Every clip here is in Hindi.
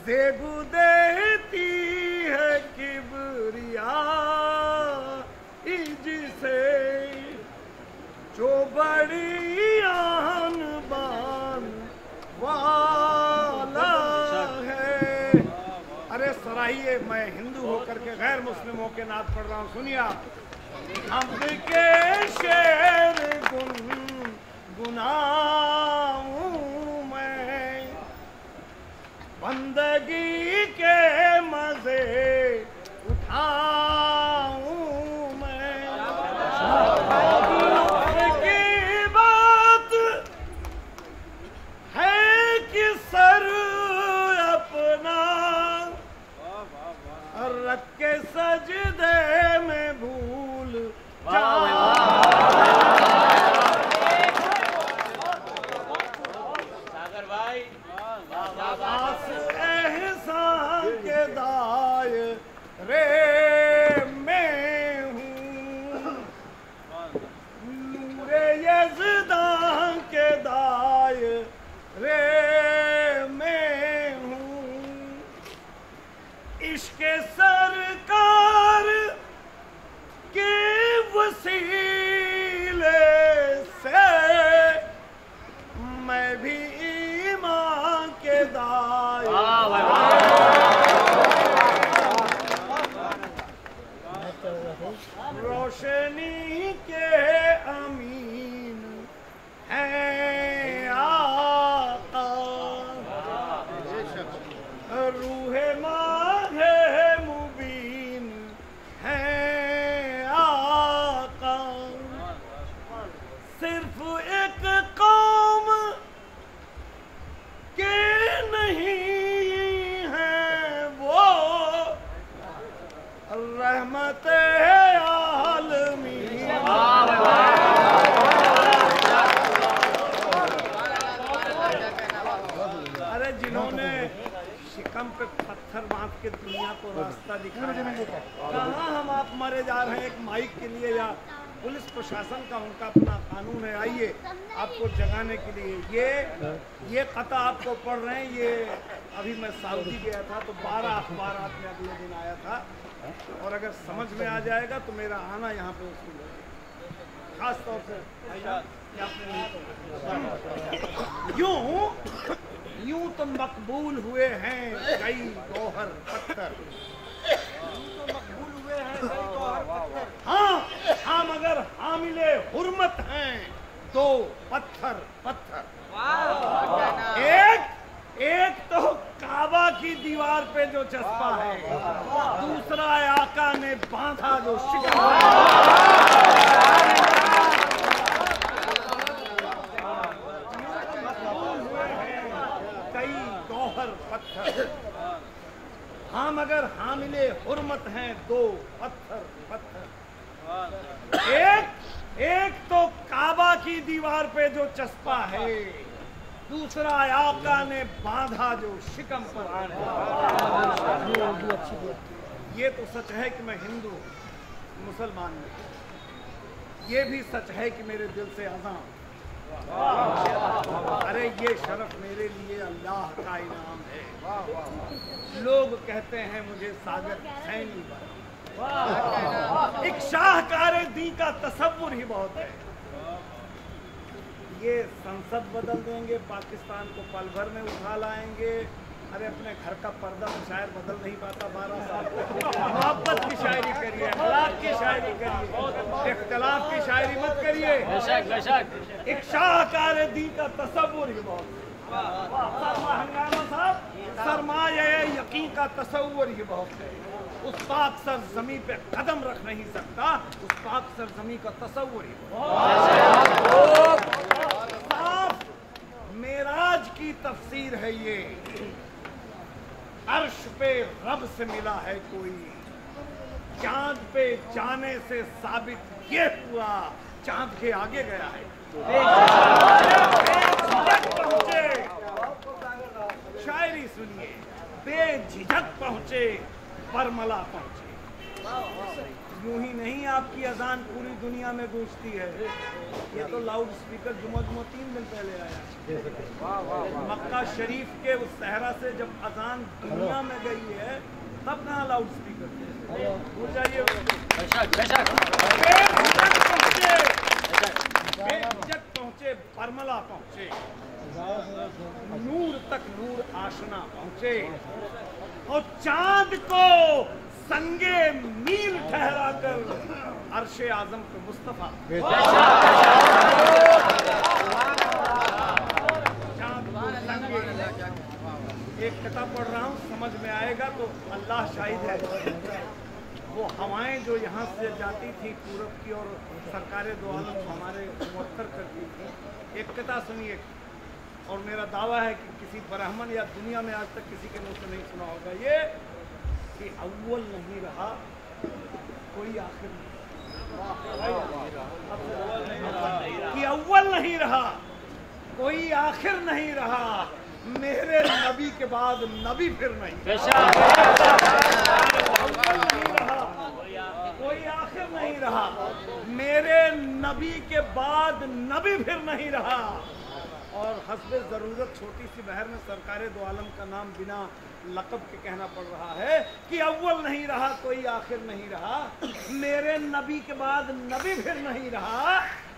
ज़ेबू देती है किबरिया जिसे जो बड़ी आन बान वाला है। अरे सराहिए, मैं हिंदू होकर के गैर मुस्लिम होकर नात पढ़ रहा हूँ, सुनिए आप। हम के शेर गुनाऊं मैं, बंदगी के मजे उठाऊं मैं। की बात है कि सर अपना रख के सजदे में भूल सागर भाई एहसान के दायरे में हूँ, नूरे यज़दां के दायरे में हूँ। इश्क़ सरकार के वसीले से मैं भी ईमान के दायरे रोशनी के अमीन हैं आका, रूहे माहे मुबीन हैं आका। सिर्फ एक कौम के नहीं है वो रहमत आलमीन। अरे जिन्होंने शिकम पे पत्थर बांध के दुनिया को रास्ता दिखाया, कहाँ हम आप मरे जा रहे हैं एक माइक के लिए, या पुलिस प्रशासन का उनका अपना कानून है। आइए आपको जगाने के लिए ये कथा आपको पढ़ रहे हैं। ये अभी मैं सऊदी गया था तो 12 अखबारात में अगले दिन आया था, और अगर समझ में आ जाएगा तो मेरा आना यहाँ पे उसूल है। खास तौर से यूं तो मकबूल हुए हैं कई गौहर पत्थर, हाँ हाँ मगर हामिले हुर्मत हैं दो पत्थर पत्थर। एक तो काबा की दीवार पे जो चस्पा है, दूसरा आका ने बांधा जो शिकम। कई गौहर पत्थर, हाँ मगर हामिले हुर्मत हैं दो पत्थर पत्थर। एक तो काबा की दीवार पे जो चस्पा है, दूसरा आका ने बांधा जो शिकम पर। ये तो सच है कि मैं हिंदू मुसलमान नहीं, ये भी सच है कि मेरे दिल से अज़ां। अरे ये शरफ मेरे लिए अल्लाह का इनाम है। लोग कहते हैं मुझे सागर सैनी बना, एक शाहकार दी का तसव्वुर ही बहुत है। ये संसद बदल देंगे, पाकिस्तान को पल भर में उठा लाएंगे। अरे अपने घर का पर्दा तो शायर बदल नहीं पाता 12 साल तक। मोहब्बत की शायरी करिए, अखलाक की शायरी करिए, इख्तिलाफ की शायरी मत करिए। एक शाहकार दी का तसव्वुर ही बहुत। सरमाए यकीन का तसव्वुर ही बहुत है। उस पाक सर जमी पे कदम रख नहीं सकता, उस पाक सर जमी का तसव्वुर ही बहुत। साफ मेराज की तफसीर है ये। अर्श पे रब से मिला है कोई, चांद पे जाने से साबित ये हुआ चांद के आगे गया है। पहुंचे, शायरी सुनिए, बेझिझक पहुंचे बरमला पहुंचे। यूं ही नहीं आपकी अजान पूरी दुनिया में गूंजती है। ये तो लाउड स्पीकर जुमा 3 दिन पहले आया। मक्का शरीफ के उस सहरा से जब अजान दुनिया में गई है तब कहाँ लाउड स्पीकर भूल जाइए। बेझिझक पहुंचे, बरमला पहुंचे, नूर तक नूर आशना पहुंचे और चांद को संगे मील ठहराकर अर्शे आजम पे मुस्तफा। चांद को संगे, एक किताब पढ़ रहा हूँ, समझ में आएगा तो अल्लाह शाहिद है। वो हवाएं जो यहाँ से जाती थी पूरब की और सरकारें दो आलम हमारे मुअत्तर करती थी। एक कथा सुनिए, और मेरा दावा है कि किसी ब्राह्मण या दुनिया में आज तक किसी के मुंह से नहीं सुना होगा ये, कि अव्वल नहीं रहा कोई आखिर नहीं, कि अव्वल नहीं रहा कोई आखिर नहीं रहा, मेरे नबी के बाद नबी फिर नहीं। अव्वल नहीं रहा कोई आखिर नहीं रहा, मेरे नबी के बाद नबी फिर नहीं रहा। और हस्बे ज़रूरत छोटी सी बहर में सरकारे दो आलम का नाम बिना लक़ब के कहना पड़ रहा है कि अव्वल नहीं रहा कोई आखिर नहीं रहा, मेरे नबी के बाद नबी फिर नहीं रहा।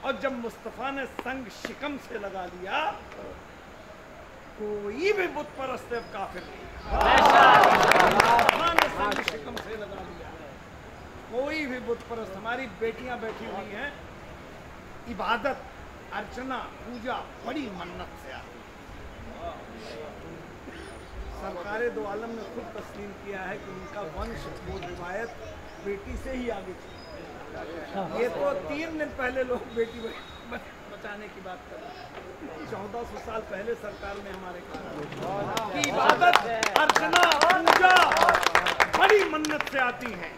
और जब मुस्तफ़ा ने संग शिकम से लगा लिया, कोई भी बुत परस्त अब काफिर नहीं। मुस्तफ़ा ने संग शिकम से लगा लिया, कोई भी बुत परस्त। हमारी बेटियां बैठी हुई हैं, इबादत अर्चना पूजा बड़ी मन्नत से आती है। सरकारे दो आलम ने खुद तस्लीम किया है कि उनका वंश वो रिवायत बेटी से ही आगे चली। ये तो 3 दिन पहले लोग बेटी बचाने की बात कर रहे हैं। 1400 साल पहले सरकार ने हमारे कहा कि इबादत अर्चना पूजा बड़ी मन्नत से आती है,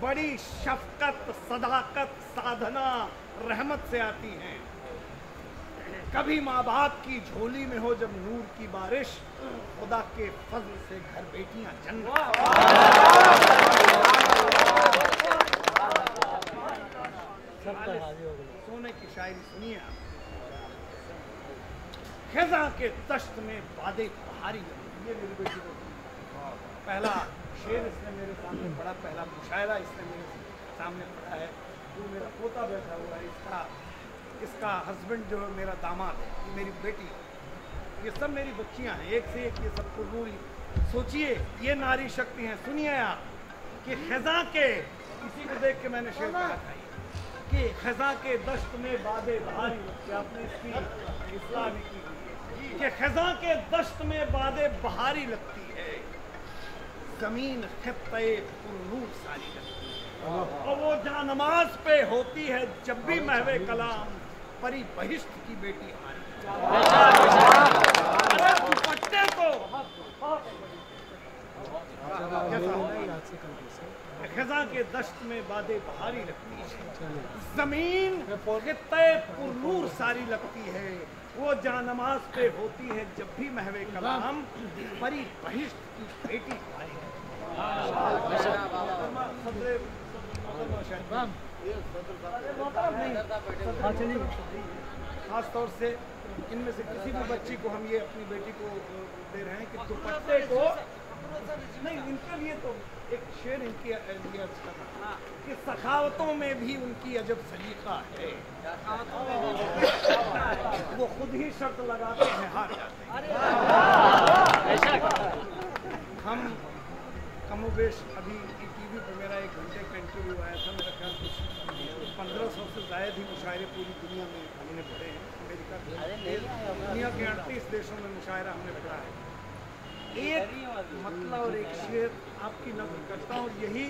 बड़ी शफकत सदाकत साधना रहमत से आती हैं। कभी माँ बाप की झोली में हो जब नूर की बारिश, खुदा के फजल से घर बेटियां जन्म। सोने की शायरी सुनिए आप। खिज़ा के दश्त में बादे बहारी, ये मेरी बेटी को पहला शेर इसने मेरे सामने पढ़ा, पहला मुशायरा इसने मेरे सामने पढ़ा है। जो मेरा पोता बैठा हुआ है, इसका हस्बैंड जो है मेरा दामाद है, मेरी बेटी, ये सब मेरी बच्चियां हैं, एक से एक ये सब कुर्बूरी। सोचिए ये नारी शक्ति है। सुनिए आप कि खिज़ा के, इसी को देख के मैंने शेर पढ़ा था कि खिज़ा के दश्त में बादे बहारी, आपने इसकी इस्लाह भी की कि खिज़ा के दश्त में बादे बहारी लगती है, जमीन खित्ते पुरनूर सारी लगती है, और वो जहाँ नमाज पे होती है जब भी महवे कलाम, परी बहिश्त की बेटी हमारी। अरे दुपट्टे को खिज़ा के दश्त में बादे बहारी लगती है, जमीन खित्ते पुरनूर सारी लगती है, वो जहाँ नमाज पे होती है जब भी महवे कलाम, परी बहिश्त की बेटी हमारी। खास तौर से इनमें से किसी भी बच्ची को हम ये अपनी बेटी को दे रहे हैं कि दुपट्टे को नहीं, इनके लिए तो एक शेर इनकी लिए कि सखावतों में भी उनकी अजब सलीका है, वो खुद ही शर्त लगाते हैं हार जाते हैं। हम कमोबेश अभी टीवी पर मेरा 1 घंटे का इंटरव्यू आया था, मेरा ख्याल कुछ 1500 से ज़ायद ही मुशायरे पूरी दुनिया में हमने पढ़े हैं। अमेरिका, दुनिया के 38 देशों में मुशायरा हमने पढ़ा है। एक मतलब और एक शेर आपकी नज़र करता हूँ, यही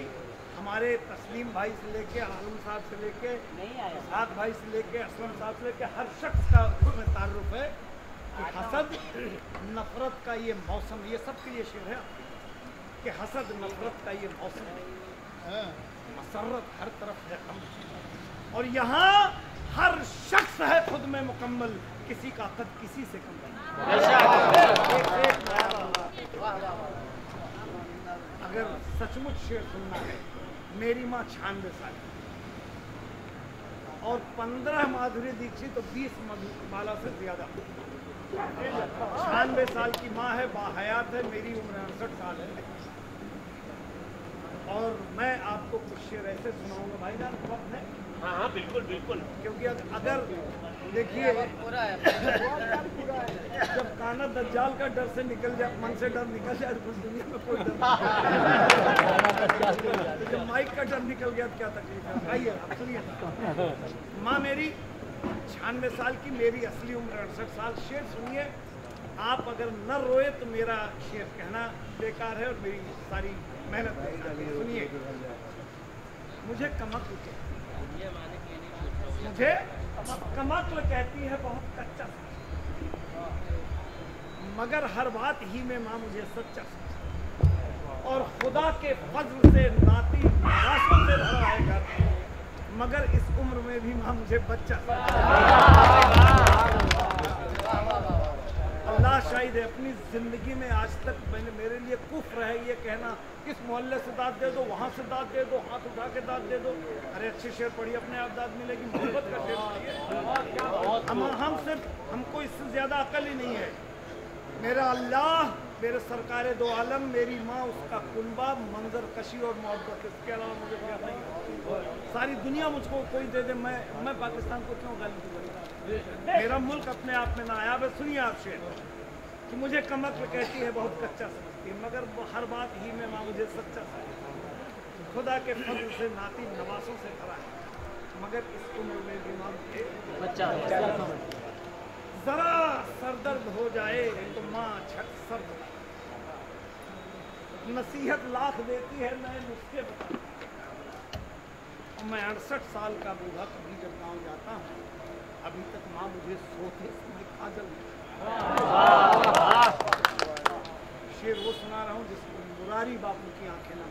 हमारे तस्लीम भाई से लेके आलम साहब से लेके साद भाई से लेके असलम साहब से लेके हर शख्स का उसमें तारुफ है कि हसद नफरत का ये मौसम, ये सबके लिए शेर है कि हसद नफरत का ये मौसम है, मसरत हर तरफ है कम, और यहाँ हर शख्स है खुद में मुकम्मल, किसी का कद किसी से कम नहीं। अगर सचमुच शेर सुनना है, मेरी माँ 96 साल की और 15 माधुरी दीक्षित तो 20 मधुबाला से ज्यादा। 96 साल की माँ है, बाहयात है, मेरी उम्र 68 साल है। और मैं आपको कुछ शेर ऐसे सुनाऊंगा भाईजान, वक्त है? हाँ हाँ बिल्कुल बिल्कुल। क्योंकि अगर देखिए जब काना दज्जाल का डर से निकल जाए, मन से डर निकल जाए तो उस दुनिया में कोई डर नहीं। जब माइक का डर निकल गया तो क्या तकलीफ है? आइए आप सुनिए। माँ मेरी 96 साल की, मेरी असली उम्र 68 साल। शेर सुनिए, आप अगर न रोए तो मेरा शेर कहना बेकार है और मेरी सारी मेहनत बेकार है। सुनिए, मुझे कमक्ल कहती है बहुत कच्चा, मगर हर बात ही में माँ मुझे सच्चा और खुदा के फजल से नाती नासों से भरा है घर, मगर इस उम्र में भी माँ मुझे बच्चा। अल्लाह शाहिद है, अपनी जिंदगी में आज तक मैंने मेरे लिए कुफ्र है ये कहना इस मोहल्ले से दाद दे दो, वहाँ से दाद दे दो, हाथ उठा के दाद दे दो। अरे अच्छे शेर पढ़िए, अपने आप दाद मिलेगी। मोहब्बत का शेर पढ़िए। हमको इससे ज्यादा अकल ही नहीं है। मेरा अल्लाह, मेरे सरकार दो आलम, मेरी माँ, उसका कुनबा, मंजर कशी और मोहब्बत, इसके अलावा मुझे क्या नहीं। सारी दुनिया मुझको कोई दे दे, मैं पाकिस्तान को क्यों गाली दूँ? मेरा मुल्क अपने आप में नायाब है। सुनिए आप शेर कि मुझे कमक्ल कहती है बहुत कच्चा समझती है, मगर हर बात ही में माँ मुझे सच्चा समझती है। खुदा के फजल से नाती नवासों से भरा है, मगर इस उम्र में भी माँ मुझे बच्चा। जरा सरदर्द हो जाए तो माँ छट सर्द, नसीहत लाख देती है, नए नुस्खे बताती है। मैं 68 साल का बूढ़ा कभी जब गाँव जाता हूँ, अभी तक माँ मुझे सोते समय काजल शेर वो सुना रहा हूँ जिसको मुरारी बापू की आंखें ना।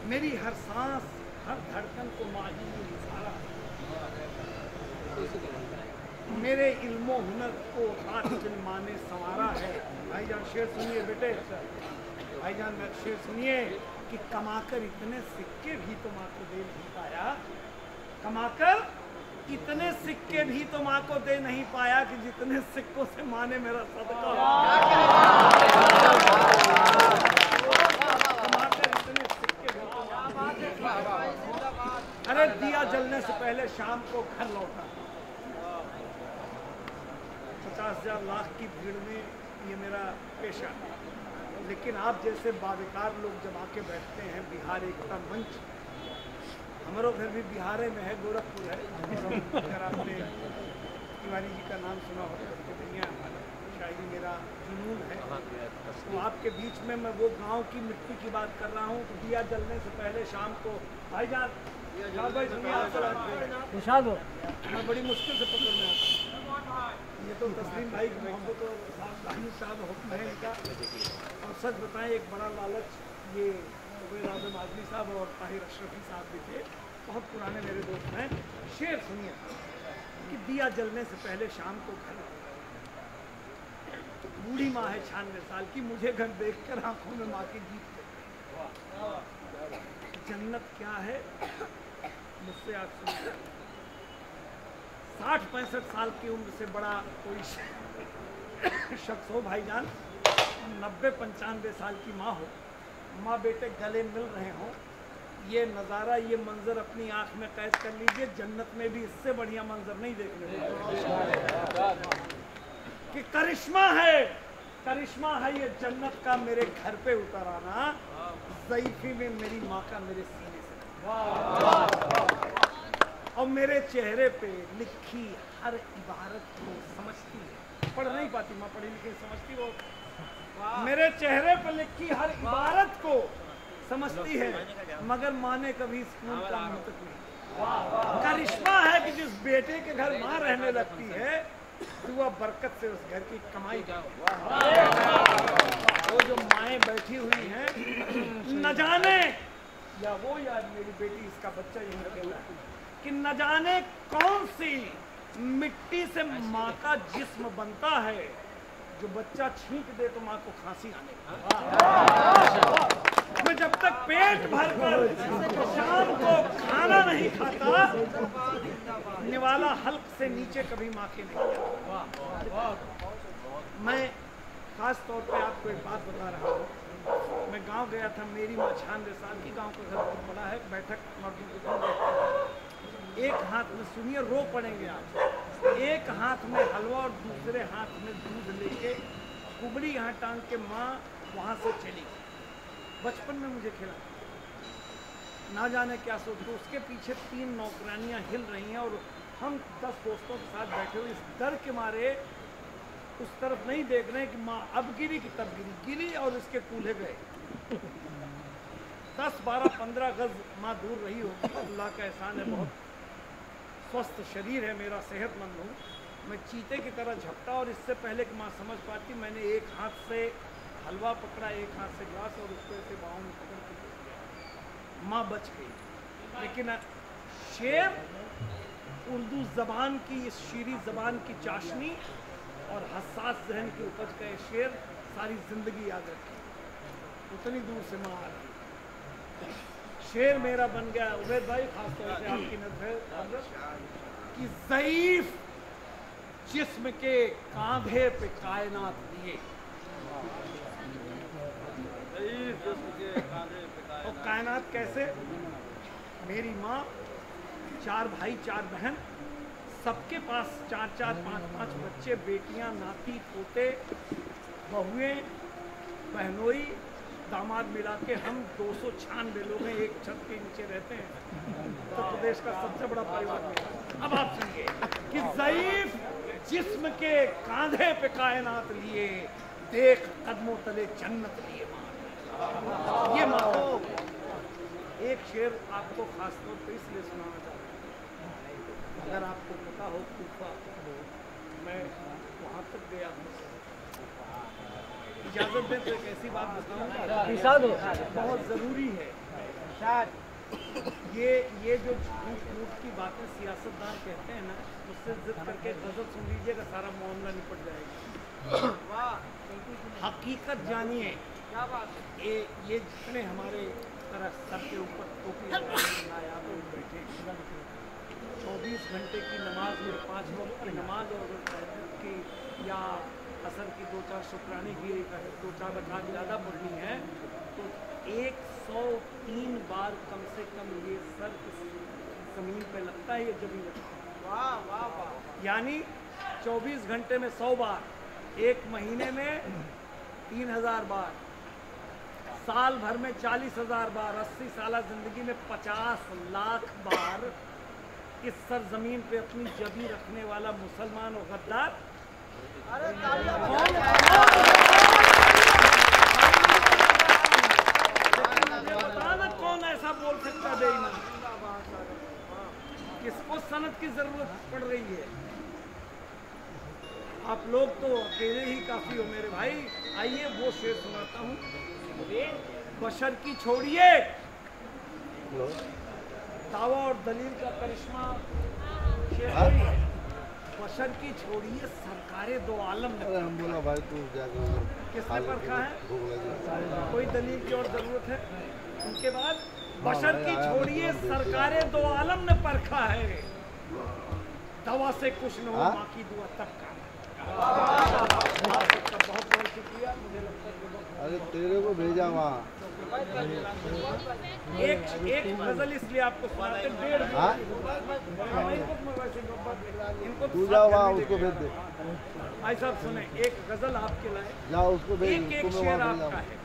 मेरी हर सांस हर धड़कन को माँ ही ने निखारा, मेरे इल्मो हुनर को हाथ माँ ने संवारा है। भाईजान शेर सुनिए बेटे, भाईजान शेर सुनिए कि कमाकर इतने सिक्के भी तो माँ को दे नहीं पाया, कमाकर इतने सिक्के भी तो माँ को दे नहीं पाया कि जितने सिक्कों से माँ ने मेरा सदका। कमाकर इतने सिक्के भी तो माँ। अरे दिया जलने से पहले शाम को घर लौटा, 50,000 लाख की भीड़ में ये मेरा पेशा है। लेकिन आप जैसे बाविकार लोग जब आके बैठते हैं, बिहार एकता मंच, हमारा घर भी बिहार में है, गोरखपुर है। अगर आपने तिवारी जी का नाम सुना हो तो शायरी मेरा जुनून है। तो आपके बीच में मैं वो गांव की मिट्टी की बात कर रहा हूँ। तो दिया जलने से पहले शाम को भाईजान भाई सुनिए, मैं बड़ी मुश्किल से पकड़ में आता हूँ। ये तो तस्लीम भाई की मोहब्बत और साहब हुक्म है इनका। और सच बताएं, एक बड़ा लालच ये आजम आजमी साहब और ताहिर अशरफी साहब भी थे, बहुत पुराने मेरे दोस्त हैं। शेर सुनिए कि दिया जलने से पहले शाम को घर, बूढ़ी माँ है 96 साल की, मुझे घर देखकर आंखों में माँ की गीत। जन्नत क्या है मुझसे आप सुनिए। 60-65 साल की उम्र से बड़ा कोई शख्स हो भाईजान, 90-95 साल की माँ हो, माँ बेटे गले मिल रहे हों, ये नज़ारा, ये मंजर अपनी आंख में कैद कर लीजिए। जन्नत में भी इससे बढ़िया मंजर नहीं देखने को कि करिश्मा है ये जन्नत का मेरे घर पे उतर आना, ज़ईफ़ी में मेरी माँ का मेरे सीने से, और मेरे चेहरे पे लिखी हर इबारत को समझती है। पढ़ नहीं पाती माँ, पढ़ी लिखी समझती वो, मेरे चेहरे पर लिखी हर इबारत को समझती है, मगर माँ ने कभी स्कूल का मुंतक नहीं। करिश्मा है कि जिस बेटे के घर माँ रहने लगती है, दुआ बरकत से उस घर की कमाई का। वो जो माएँ बैठी हुई हैं, न जाने या वो या मेरी बेटी, इसका बच्चा यही रखेगा कि न जाने कौन सी मिट्टी से माँ का जिस्म बनता है, जो बच्चा छींक दे तो माँ को खांसी आने। मैं जब तक पेट भरकर शाम को खाना नहीं खाता, निवाला हल्क से नीचे कभी माँ के नहीं जाता। मैं खास तौर पे आपको एक बात बता रहा हूँ। मैं गांव गया था, मेरी माँ 96 साल की, गांव का घर बहुत बड़ा है, बैठक मर्दों की, एक हाथ में सुनिए, रो पड़ेंगे आप, एक हाथ में हलवा और दूसरे हाथ में दूध लेके कुबड़ी यहाँ टांग के माँ वहाँ से चली। बचपन में मुझे खिला, ना जाने क्या सोचो, उसके पीछे 3 नौकरानियाँ हिल रही हैं और हम 10 दोस्तों के साथ बैठे हुए इस डर के मारे उस तरफ नहीं देख रहे कि माँ अब गिरी कि तब गिरी और उसके कूल्हे गए। 10, 12, 15 गज माँ दूर रही होगी। अल्लाह का एहसान है, बहुत स्वस्थ शरीर है मेरा, सेहतमंद हूँ। मैं चीते की तरह झपटा और इससे पहले कि माँ समझ पाती, मैंने एक हाथ से हलवा पकड़ा, एक हाथ से ग्लास और उसको ऐसे बाहों में पकड़ के माँ बच गई। लेकिन शेर उर्दू जबान की, इस शीरी जबान की चाशनी और हसास जहन की उपज का शेर सारी जिंदगी याद रखे। उतनी दूर से माँ आ रही, शेर मेरा बन गया। उबैद भाई, खासतौर से आपकी नजर कि ज़ईफ जिस्म के कांधे पे कायनात लिए, और कायनात कैसे? मेरी माँ, 4 भाई 4 बहन, सबके पास 4-4, 5-5 बच्चे, बेटियां, नाती, पोते, बहुएं, बहनोई, दामाद मिला के हम 296 लोग हैं, एक छत के नीचे रहते हैं। उत्तर प्रदेश का सबसे बड़ा परिवार मेरा। अब आप सुनिए कि ज़ईफ जिस्म के कांधे पे कायनात लिए, देख कदमों तले जन्नत लिए माँ। ये माँ एक शेर आपको खासतौर पर इसलिए सुनाना चाहता हूँ, अगर आपको पता हो कूफा, मैं वहाँ तक गया हूँ, इजाजत दें तो एक ऐसी बात बताऊँ बहुत ज़रूरी है। ये जो झूठ की बातें सियासतदान कहते हैं ना, उससे जिद करके गजल सुन लीजिएगा, सारा मामला निपट जाएगा। हकीकत जानिए, ये जितने हमारे तरह सर के ऊपर टोपी बैठे 24 घंटे की नमाज में 5 वक्त की नमाज और की या असर की 2-4 शुक्रानी की 2-4 रकात ज़्यादा पढ़नी है तो 103 बार कम से कम ये सर ज़मीन पे लगता है, ये जमीन लगता है। वाह वाह वाह। यानी 24 घंटे में 100 बार, 1 महीने में 3000 बार, साल भर में 40,000 बार, 80 साल जिंदगी में 50 लाख बार इस सरजमीन पे अपनी जबी रखने वाला मुसलमान और गद्दार। बताना कौन ऐसा बोल सकता बेईमान? किसको सनद की जरूरत पड़ रही है? आप लोग तो अकेले ही काफी हो मेरे भाई। आइए वो शेर सुनाता हूँ। बशर की छोड़िए दावा और दलील का करिश्मा, शेर बशर की छोड़िए सरकारे दो आलम ने। हम बोला भाई तू किसने परखा है? कोई दलील की और जरूरत है? उनके बाद बशर की छोड़िए सरकारे दो आलम ने परखा है, दवा से कुछ न हो बाकी दुआ तब का। बहुत बहुत शुक्रिया। मुझे लगता है अरे तेरे को भेजा वहाँ एक गजल इसलिए आपको सुनाते हैं। इनको उसको भेज दे भाई साहब, सुने एक गजल आपके लाए, जाओ उसको भेज। एक शेर आपका है,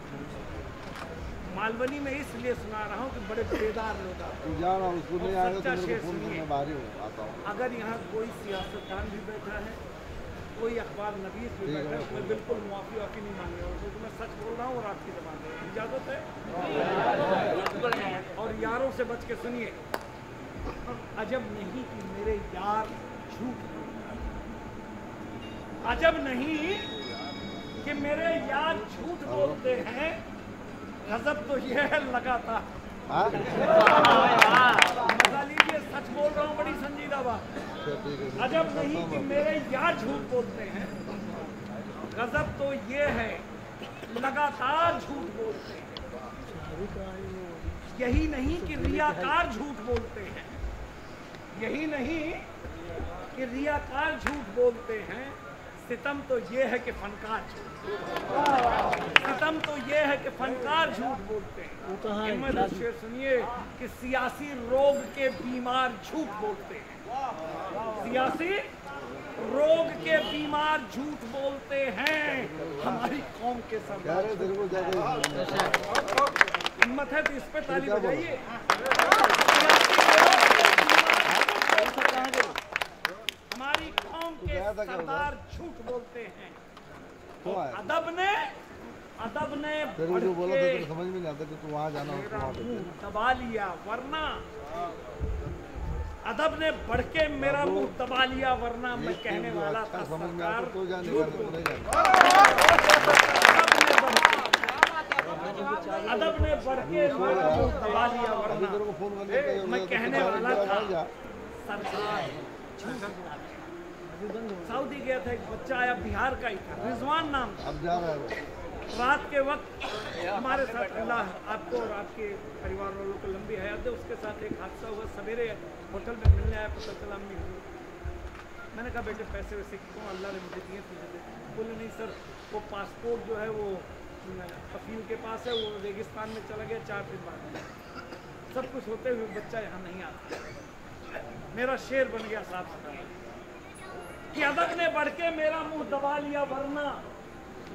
मालवनी में इसलिए सुना रहा हूँ कि बड़े बेदार लोग जाना उसको नहीं आएगा तो मेरे को फोन करने बाहर ही आता हूँ। अगर यहाँ कोई सियासतदान भी बैठा है, कोई अखबार नवीस भी बैठा है, उसमें बिल्कुल मुआफ़ी वाफ़ी नहीं मांगे और क्योंकि मैं सच बोल रहा हूँ और आपकी ज़बान है, इजाज़त है। और यारों से बच के सुनिए, अजब नहीं कि मेरे यार झूठ, अजब नहीं कि मेरे यार झूठ बोलते हैं, गजब तो ये है लगातार। मजा लीजिए, सच बोल रहा हूँ, बड़ी संजीदा बात। अजब नहीं कि मेरे यार झूठ बोलते हैं, गजब तो ये है लगातार झूठ बोलते हैं। यही नहीं कि रियाकार झूठ बोलते हैं, यही नहीं कि रियाकार झूठ बोलते हैं, सितम तो ये है कि फनकार सितम तो ये है कि फनकार झूठ बोलते हैं। हिम्मत शेर सुनिए कि सियासी रोग के बीमार झूठ बोलते हैं, सियासी रोग के बीमार झूठ बोलते हैं हमारी कौम के सरदार। हिम्मत है तो इस पे ताली बजाइए। हमारी कौम के सरदार झूठ बोलते हैं। तो अदब ने बोला था तो समझ में नहीं आता कि तू वहाँ जाना दबा लिया, वरना अदब ने बढ़ के मेरा मुंह दबा लिया, वरना मैं कहने वाला था सरकार अदब ने बढ़ के मेरा मुंह दबा लिया, वरना मैं कहने वाला था सरकार। सऊदी गया था, एक बच्चा आया बिहार का ही था, रिजवान नाम था। अब जा रहा है रात के वक्त हमारे साथ, अल्लाह आपको और आपके परिवार वालों को लंबी हयात दे, उसके साथ एक हादसा हुआ। सवेरे होटल में मिलने आया, पता चला अम्मी हुई। मैंने कहा बेटे पैसे वैसे क्यों, अल्लाह ने मुझे दिए तुझे दे। बोले नहीं सर, वो पासपोर्ट जो है वो कफील के पास है, वो रेगिस्तान में चला गया 4 दिन बाद। सब कुछ होते हुए बच्चा यहाँ नहीं आता। मेरा शेर बन गया साहब कि अदब ने बढ़ के मेरा मुंह दबा लिया, वरना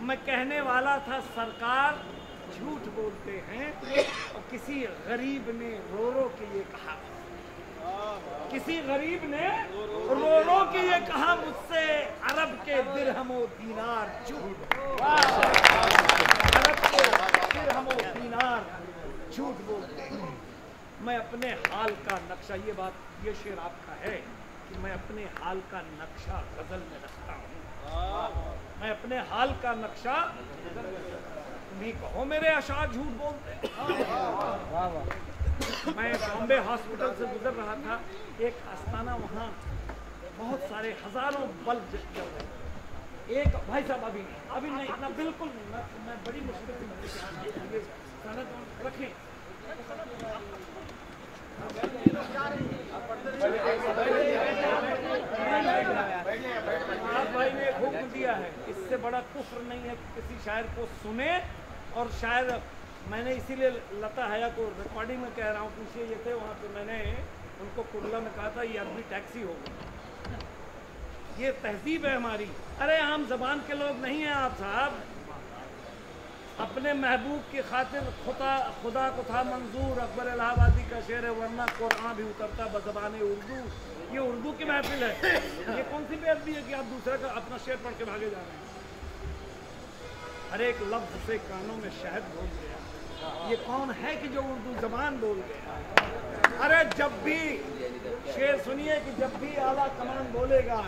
मैं कहने वाला था सरकार झूठ बोलते हैं। और किसी गरीब ने रो रो के ये कहा, किसी गरीब ने रो रो के ये कहा मुझसे अरब के दिरहमो दीनार झूठ, अरब के दिरहमो दीनार झूठ बोलते हैं। मैं अपने हाल का नक्शा, ये बात, ये शेर आपका है कि मैं अपने हाल का नक्शा गजल में रखता हूँ। मैं अपने हाल का नक्शा, नहीं कहो मेरे अशार झूठ बोलते। मैं बॉम्बे हॉस्पिटल से गुजर रहा था, एक आस्थाना, वहाँ बहुत सारे हजारों बल्ब जल रहे। एक भाई साहब अभी नहीं, इतना बिल्कुल नहीं, मैं बड़ी मुश्किल से रखें। आप भाई ने हुक्म दिया है, इससे बड़ा कुफ्र नहीं है कि किसी शायर को सुने। और शायर मैंने इसीलिए लता हया को रिकॉर्डिंग में कह रहा हूँ, पूछिए ये थे वहाँ पे, मैंने उनको कुर्ला में कहा था ये आदमी टैक्सी होगा, ये तहजीब है हमारी। अरे आम जबान के लोग नहीं हैं आप साहब। अपने महबूब की खातिर खुदा को था मंजूर, अकबर इलाहाबादी का शेर है, वरना कुरान भी उतरता बज़बाने उर्दू। ये उर्दू की महफिल है, ये कौन सी बेअदबी है कि आप दूसरे का अपना शेर पढ़ के भागे जा रहे हैं। हर एक लफ्ज से कानों में शहद घोल गया। ये कौन है कि जो उर्दू जबान बोल गया। अरे जब भी शेर सुनिए कि जब भी आला कमान बोलेगा,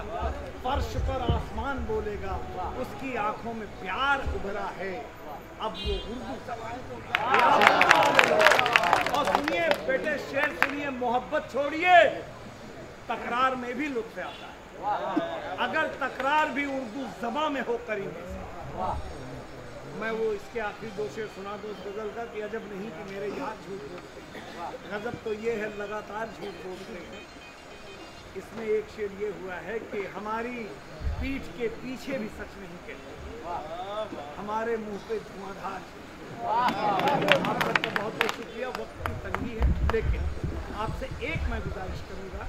फर्श पर आसमान बोलेगा, उसकी आंखों में प्यार उभरा है, अब वो उर्दू जबान को। और सुनिए बेटे शेर सुनिए, मोहब्बत छोड़िए, तकरार में भी लुत्फ आता है, अगर तकरार भी उर्दू ज़बान में हो करीने से। मैं वो इसके आखिरी 2 शेर सुना दूँ उस गज़ल का कि अजब नहीं कि मेरे यार झूठ बोलते हैं, गज़ब तो ये है लगातार झूठ बोलते हैं। इसमें एक शेर ये हुआ है कि हमारी पीठ के पीछे भी सच नहीं कहते, हमारे मुंह पे धुआंधार। आप सबका बहुत बहुत शुक्रिया, वक्त की तंगी है, लेकिन आपसे एक मैं गुजारिश करूँगा